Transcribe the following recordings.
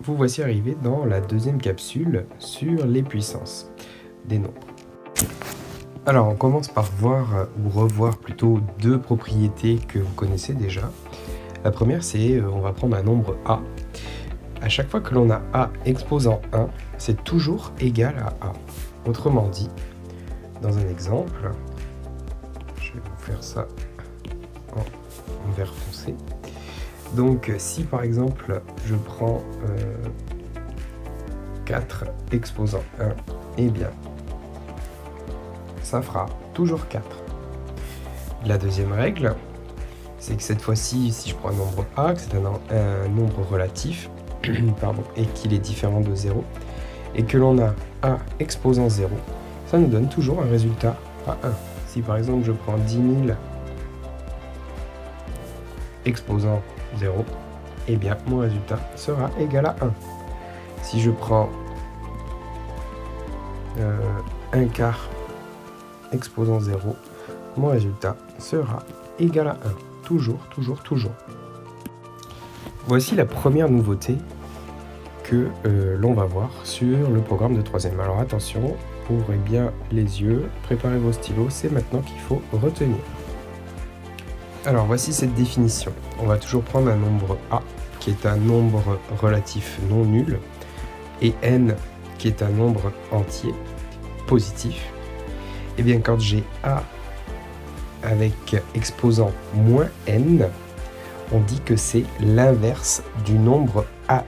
vous voici arrivé dans la deuxième capsule sur les puissances des nombres. Alors on commence par voir, ou revoir plutôt, deux propriétés que vous connaissez déjà. La première, c'est on va prendre un nombre A. À chaque fois que l'on a A exposant 1, c'est toujours égal à A. Autrement dit, dans un exemple, je vais vous faire ça en vert foncé. Donc si par exemple je prends 4 exposant 1, eh bien ça fera toujours 4. La deuxième règle, c'est que cette fois-ci, si je prends un nombre A, que c'est un nombre relatif, pardon, et qu'il est différent de 0, et que l'on a A exposant 0, ça nous donne toujours un résultat à 1. Si par exemple je prends 10 000 exposant 0, eh bien mon résultat sera égal à 1. Si je prends un quart exposant 0, mon résultat sera égal à 1. Toujours, toujours, toujours. Voici la première nouveauté que l'on va voir sur le programme de troisième. Alors attention, ouvrez bien les yeux, préparez vos stylos, c'est maintenant qu'il faut retenir. Alors voici cette définition. On va toujours prendre un nombre A, qui est un nombre relatif non nul, et n, qui est un nombre entier, positif. Et bien quand j'ai A avec exposant moins n, on dit que c'est l'inverse du nombre an.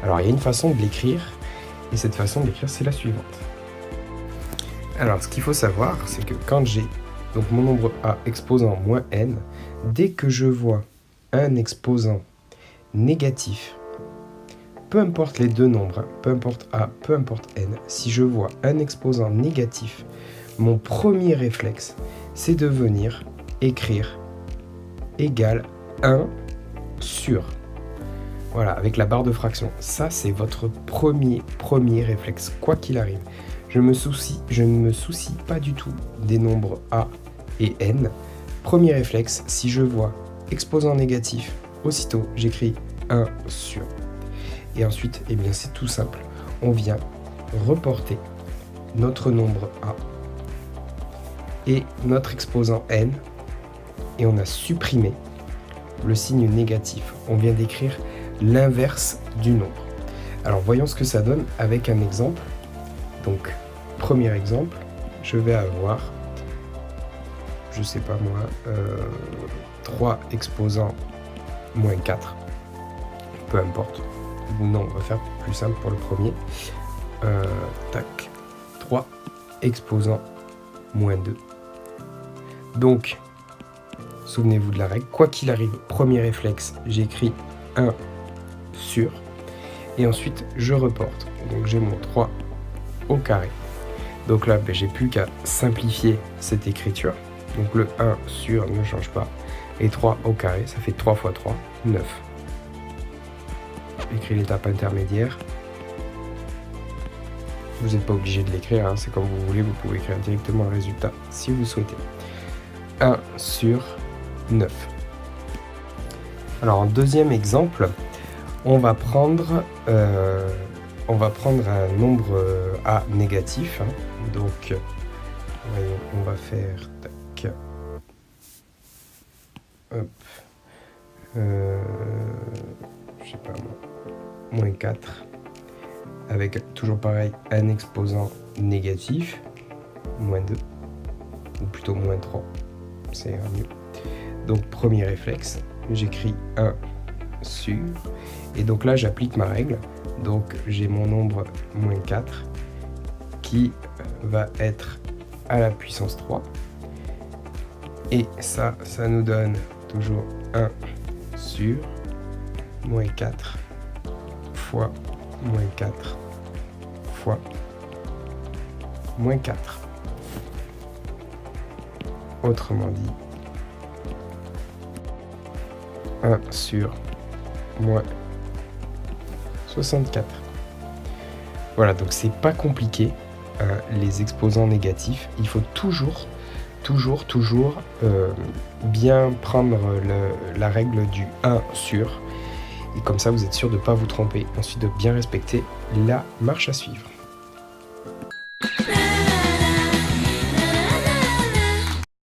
Alors il y a une façon de l'écrire, et cette façon de l'écrire, c'est la suivante. Alors ce qu'il faut savoir, c'est que quand j'ai donc mon nombre A exposant moins n, dès que je vois un exposant négatif, peu importe les deux nombres, peu importe A, peu importe n, si je vois un exposant négatif, mon premier réflexe, c'est de venir écrire égal 1 sur. Voilà, avec la barre de fraction. Ça, c'est votre premier réflexe, quoi qu'il arrive. Je ne me soucie pas du tout des nombres A et n. Premier réflexe, si je vois exposant négatif, aussitôt j'écris 1 sur. Et ensuite, eh bien, c'est tout simple. On vient reporter notre nombre A et notre exposant n, et on a supprimé le signe négatif. On vient d'écrire l'inverse du nombre. Alors voyons ce que ça donne avec un exemple. Donc, premier exemple, je vais avoir, je sais pas moi, 3 exposant moins 4, peu importe. Non, on va faire plus simple pour le premier. Tac, 3 exposant moins 2. Donc, souvenez-vous de la règle, quoi qu'il arrive, premier réflexe, j'écris 1 sur, et ensuite je reporte. Donc j'ai mon 3 au carré. Donc là, j'ai plus qu'à simplifier cette écriture. Donc le 1 sur ne change pas, et 3 au carré, ça fait 3 fois 3, 9. J'écris l'étape intermédiaire. Vous n'êtes pas obligé de l'écrire, hein, c'est comme vous voulez, vous pouvez écrire directement le résultat si vous souhaitez. 1 sur 9. Alors en deuxième exemple, on va prendre un nombre A négatif. Hein. Donc voyons, on va faire tac. Hop. Je sais pas moi. Moins 4. Avec toujours pareil un exposant négatif. Moins 2. Ou plutôt moins 3. C'est mieux. Donc premier réflexe, j'écris 1 sur, et donc là j'applique ma règle, donc j'ai mon nombre moins 4 qui va être à la puissance 3, et ça nous donne toujours 1 sur moins 4 fois moins 4 fois moins 4. Autrement dit, 1 sur moins 64. Voilà, donc c'est pas compliqué, les exposants négatifs. Il faut toujours bien prendre la règle du 1 sur, Et comme ça, vous êtes sûr de ne pas vous tromper. Ensuite, de bien respecter la marche à suivre.